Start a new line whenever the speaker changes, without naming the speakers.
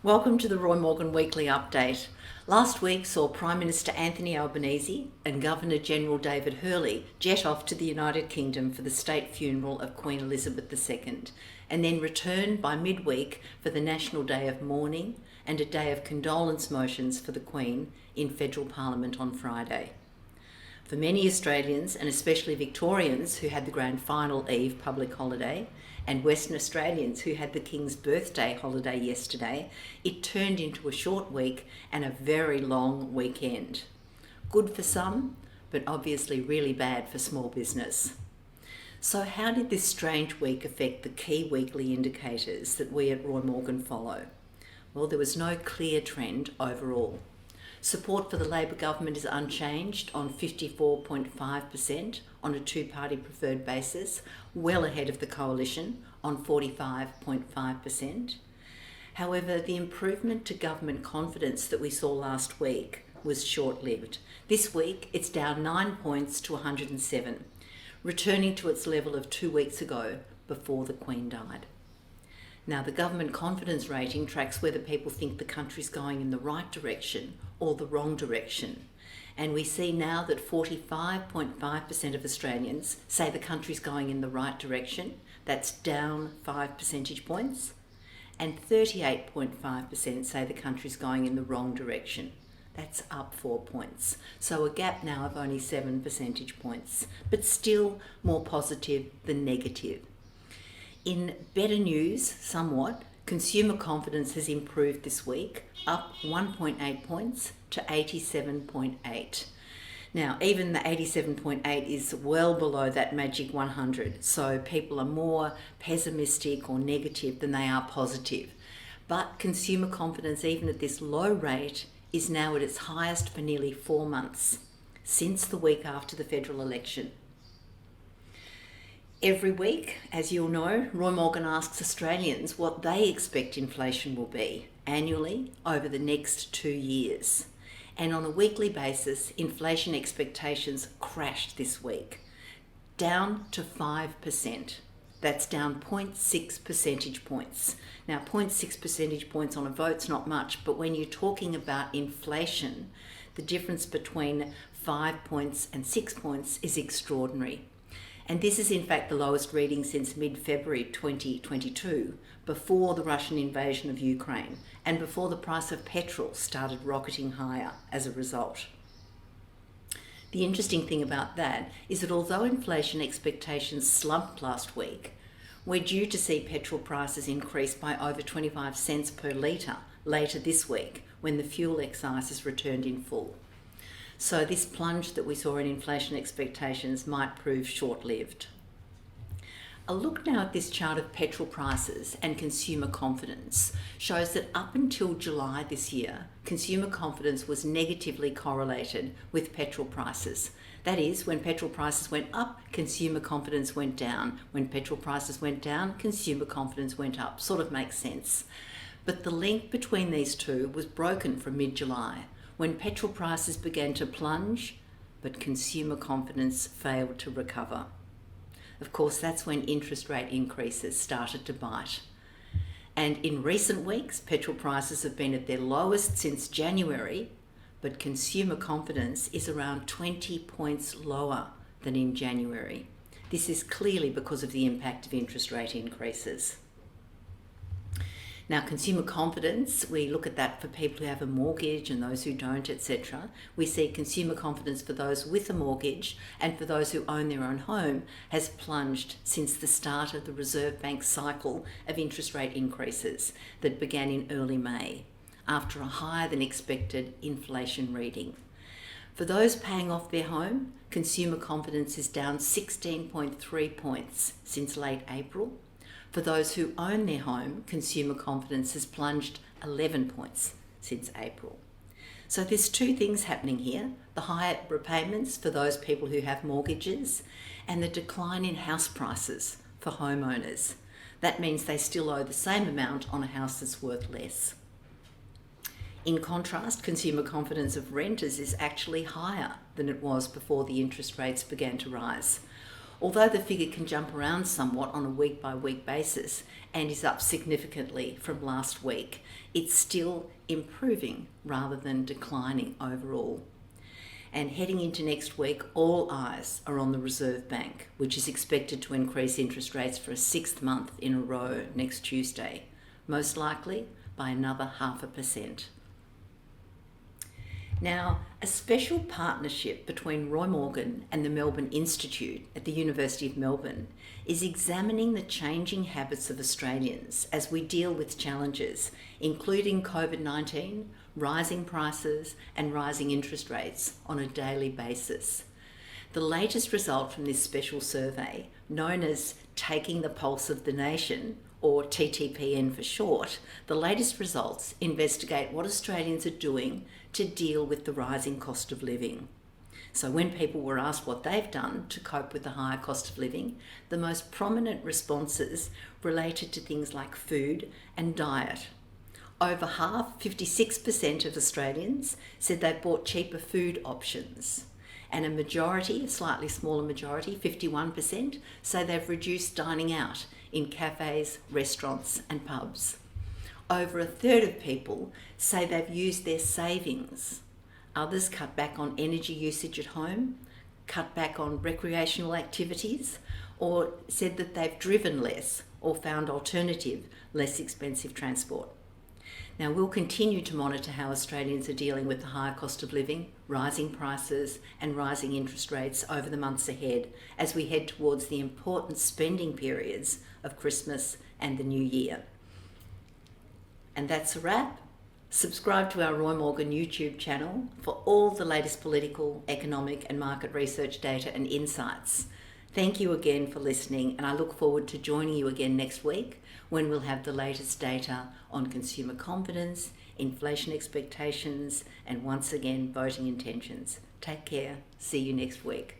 Welcome to the Roy Morgan Weekly Update. Last week saw Prime Minister Anthony Albanese and Governor General David Hurley jet off to the United Kingdom for the state funeral of Queen Elizabeth II, and then return by midweek for the National Day of Mourning and a day of condolence motions for the Queen in Federal Parliament on Friday. For many Australians, and especially Victorians who had the Grand Final Eve public holiday, and Western Australians who had the King's birthday holiday yesterday, it turned into a short week and a very long weekend. Good for some, but obviously really bad for small business. So how did this strange week affect the key weekly indicators that we at Roy Morgan follow? Well, there was no clear trend overall. Support for the Labor government is unchanged on 54.5% on a two-party preferred basis, well ahead of the coalition on 45.5%. However, the improvement to government confidence that we saw last week was short-lived. This week, it's down 9 points to 107, returning to its level of 2 weeks ago before the Queen died. Now, the government confidence rating tracks whether people think the country's going in the right direction or the wrong direction. And we see now that 45.5% of Australians say the country's going in the right direction. That's down 5 percentage points. And 38.5% say the country's going in the wrong direction. That's up 4 points. So a gap now of only 7 percentage points, but still more positive than negative. In better news, somewhat, consumer confidence has improved this week, up 1.8 points to 87.8. Now, even the 87.8 is well below that magic 100, so people are more pessimistic or negative than they are positive. But consumer confidence, even at this low rate, is now at its highest for nearly 4 months, since the week after the federal election. Every week, as you'll know, Roy Morgan asks Australians what they expect inflation will be annually over the next 2 years. And on a weekly basis, inflation expectations crashed this week, down to 5%. That's down 0.6 percentage points. Now, 0.6 percentage points on a vote's not much, but when you're talking about inflation, the difference between 5 points and 6 points is extraordinary. And this is in fact the lowest reading since mid-February 2022, before the Russian invasion of Ukraine and before the price of petrol started rocketing higher as a result. The interesting thing about that is that although inflation expectations slumped last week, we're due to see petrol prices increase by over 25 cents per litre later this week when the fuel excise is returned in full. So this plunge that we saw in inflation expectations might prove short-lived. A look now at this chart of petrol prices and consumer confidence shows that up until July this year, consumer confidence was negatively correlated with petrol prices. That is, when petrol prices went up, consumer confidence went down. When petrol prices went down, consumer confidence went up. Sort of makes sense. But the link between these two was broken from mid-July, when petrol prices began to plunge, but consumer confidence failed to recover. Of course, that's when interest rate increases started to bite. And in recent weeks, petrol prices have been at their lowest since January, but consumer confidence is around 20 points lower than in January. This is clearly because of the impact of interest rate increases. Now, consumer confidence, we look at that for people who have a mortgage and those who don't, etc. We see consumer confidence for those with a mortgage and for those who own their own home has plunged since the start of the Reserve Bank cycle of interest rate increases that began in early May, after a higher than expected inflation reading. For those paying off their home, consumer confidence is down 16.3 points since late April. For those who own their home, consumer confidence has plunged 11 points since April. So there's two things happening here: the higher repayments for those people who have mortgages and the decline in house prices for homeowners. That means they still owe the same amount on a house that's worth less. In contrast, consumer confidence of renters is actually higher than it was before the interest rates began to rise. Although the figure can jump around somewhat on a week-by-week basis and is up significantly from last week, it's still improving rather than declining overall. And heading into next week, all eyes are on the Reserve Bank, which is expected to increase interest rates for a sixth month in a row next Tuesday, most likely by another 0.5%. Now, a special partnership between Roy Morgan and the Melbourne Institute at the University of Melbourne is examining the changing habits of Australians as we deal with challenges, including COVID-19, rising prices and rising interest rates on a daily basis. The latest result from this special survey, known as Taking the Pulse of the Nation, or TTPN for short, the latest results investigate what Australians are doing to deal with the rising cost of living. So when people were asked what they've done to cope with the higher cost of living, the most prominent responses related to things like food and diet. Over half, 56% of Australians said they bought cheaper food options. And a majority, a slightly smaller majority, 51%, say they've reduced dining out in cafes, restaurants and pubs. Over a third of people say they've used their savings. Others cut back on energy usage at home, cut back on recreational activities, or said that they've driven less or found alternative, less expensive transport. Now, we'll continue to monitor how Australians are dealing with the higher cost of living, rising prices and rising interest rates over the months ahead as we head towards the important spending periods of Christmas and the New Year. And that's a wrap. Subscribe to our Roy Morgan YouTube channel for all the latest political, economic and market research data and insights. Thank you again for listening, and I look forward to joining you again next week when we'll have the latest data on consumer confidence, inflation expectations, and once again, voting intentions. Take care. See you next week.